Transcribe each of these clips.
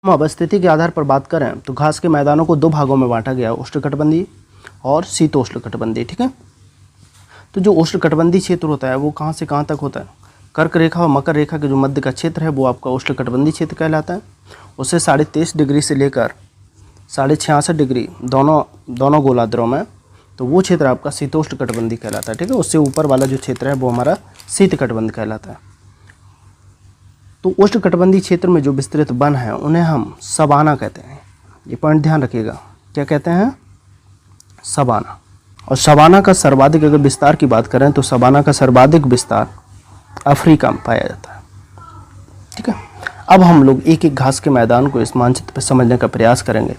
हम अवस्थिति के आधार पर बात करें तो घास के मैदानों को दो भागों में बांटा गया है, उष्णकटिबंधीय और शीतोष्णकटिबंधीय। ठीक है, तो जो उष्णकटिबंधीय क्षेत्र होता है वो कहाँ से कहाँ तक होता है? कर्क रेखा और मकर रेखा के जो मध्य का क्षेत्र है वो आपका उष्णकटिबंधीय क्षेत्र कहलाता है। उससे 23.5 डिग्री से लेकर 66.5 डिग्री दोनों गोलार्धों में, तो वो क्षेत्र आपका शीतोष्णकटिबंधीय कहलाता है। ठीक है, उससे ऊपर वाला जो क्षेत्र है वो हमारा शीतकटिबंध कहलाता है। तो उष्णकटिबंधीय क्षेत्र में जो विस्तृत वन है उन्हें हम सवाना कहते हैं। ये पॉइंट ध्यान रखिएगा, क्या कहते हैं? सवाना। और सवाना का सर्वाधिक अगर विस्तार की बात करें तो सवाना का सर्वाधिक विस्तार अफ्रीका में पाया जाता है। ठीक है, अब हम लोग एक एक घास के मैदान को इस मानचित्र पर समझने का प्रयास करेंगे।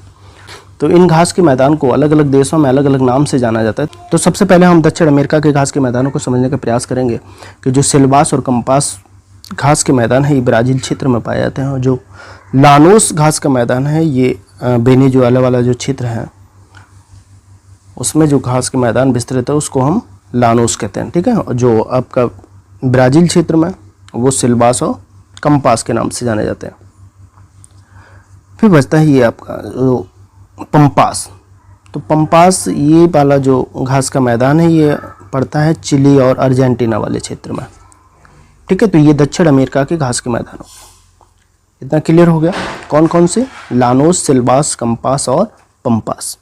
तो इन घास के मैदान को अलग अलग देशों में अलग अलग नाम से जाना जाता है। तो सबसे पहले हम दक्षिण अमेरिका के घास के मैदानों को समझने का प्रयास करेंगे कि जो सिल्वास और कंपास घास के मैदान है ये ब्राज़ील क्षेत्र में पाए जाते हैं, और जो लानोस घास का मैदान है ये वेनेजुएला वाला जो क्षेत्र है उसमें जो घास के मैदान विस्तृत है उसको हम लानोस कहते हैं। ठीक है, और जो आपका ब्राज़ील क्षेत्र में वो सिल्वास और कंपास के नाम से जाने जाते हैं। फिर बचता है ये आपका जो पंपास। तो पंपास ये वाला जो घास का मैदान है ये पड़ता है चिली और अर्जेंटीना वाले क्षेत्र में। ठीक है, तो ये दक्षिण अमेरिका के घास के मैदानों। इतना क्लियर हो गया? कौन कौन से? लानोस, सिल्वास, कंपास और पंपास।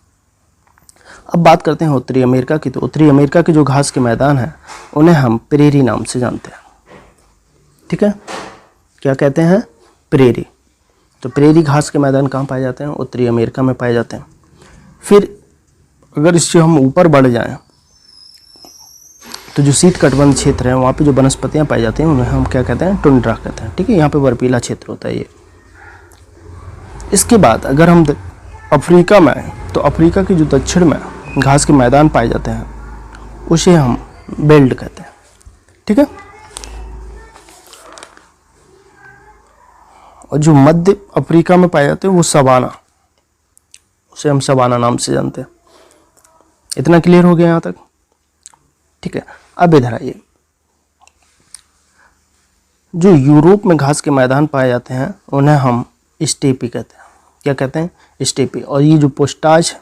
अब बात करते हैं उत्तरी अमेरिका की। तो उत्तरी अमेरिका के जो घास के मैदान हैं उन्हें हम प्रेरी नाम से जानते हैं। ठीक है, क्या कहते हैं? प्रेरी। तो प्रेरी घास के मैदान कहाँ पाए जाते हैं? उत्तरी अमेरिका में पाए जाते हैं। फिर अगर इससे हम ऊपर बढ़ जाएं तो जो शीतकटिबंध क्षेत्र है वहाँ पे जो वनस्पतियाँ पाई जाती हैं उन्हें हम क्या कहते हैं? टुंड्रा कहते हैं। ठीक है, यहाँ पे बर्फीला क्षेत्र होता है ये। इसके बाद अगर हम अफ्रीका में आए तो अफ्रीका के जो दक्षिण में घास के मैदान पाए जाते हैं उसे हम बेल्ट कहते हैं। ठीक है, और जो मध्य अफ्रीका में पाए जाते हैं वो सवाना, उसे हम सवाना नाम से जानते हैं। इतना क्लियर हो गया यहाँ तक? ठीक है, अब इधर आइए। जो यूरोप में घास के मैदान पाए जाते हैं उन्हें हम स्टेपी कहते हैं। क्या कहते हैं? स्टेपी। और ये जो पुष्टाज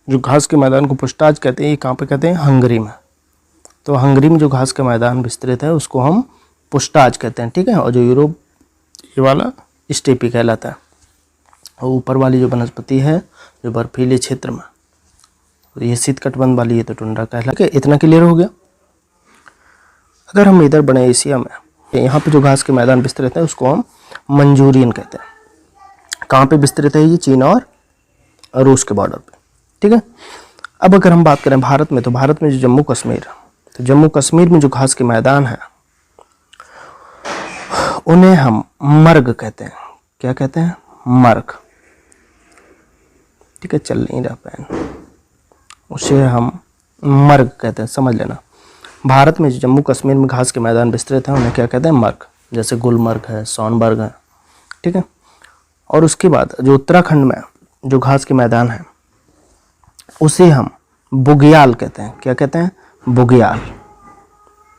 जो घास के मैदान को पुष्टाज कहते हैं, ये कहाँ पे कहते हैं? हंगरी में। तो हंगरी में जो घास का मैदान विस्तृत है उसको हम पुष्टाज कहते हैं। ठीक है, और जो यूरोप ये वाला स्टेपी कहलाता है। और ऊपर वाली जो वनस्पति है जो बर्फीले क्षेत्र में, तो ये शीतकटिबंध वाली ये तो टुंड्रा कहलाता है। ठीक है, इतना क्लियर हो गया? अगर हम इधर बने एशिया में, यहाँ पे जो घास के मैदान विस्तृत है उसको हम मंचूरियन कहते हैं। कहाँ पे विस्तृत है ये? चीन और रूस के बॉर्डर पे। ठीक है, अब अगर हम बात करें भारत में, तो भारत में जो जम्मू कश्मीर, तो जम्मू कश्मीर में जो घास के मैदान है उन्हें हम मर्ग कहते हैं। क्या कहते हैं? मर्ग। ठीक है, चल नहीं रहा पेन, उसे हम मर्ग कहते हैं, समझ लेना। भारत में जो जम्मू कश्मीर में घास के मैदान विस्तृत हैं उन्हें क्या कहते हैं? मर्ग। जैसे गुलमर्ग है, सोनबर्ग है। ठीक है, और उसके बाद जो उत्तराखंड में जो घास के मैदान है उसे हम बुग्याल कहते हैं। क्या कहते हैं? बुग्याल।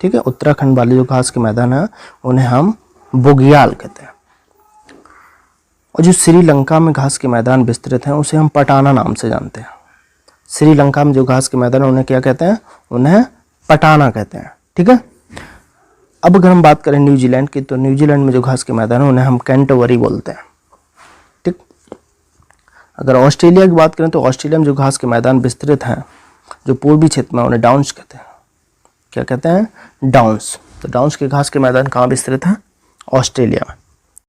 ठीक है, उत्तराखंड वाले जो घास के मैदान है उन्हें हम बुग्याल कहते हैं। और जो श्रीलंका में घास के मैदान विस्तृत हैं उसे हम पटाना नाम से जानते हैं। श्रीलंका में जो घास के मैदान है उन्हें क्या कहते हैं? उन्हें पटाना कहते हैं। ठीक है, अब अगर हम बात करें न्यूजीलैंड की, तो न्यूजीलैंड में जो घास के मैदान है उन्हें हम कैंटरबरी बोलते हैं। ठीक, अगर ऑस्ट्रेलिया की बात करें तो ऑस्ट्रेलिया में जो घास के मैदान विस्तृत हैं जो पूर्वी क्षेत्र में उन्हें डाउन्स कहते हैं। क्या कहते हैं? डाउन्स। तो डाउन्स के घास के मैदान कहाँ विस्तृत हैं? ऑस्ट्रेलिया में।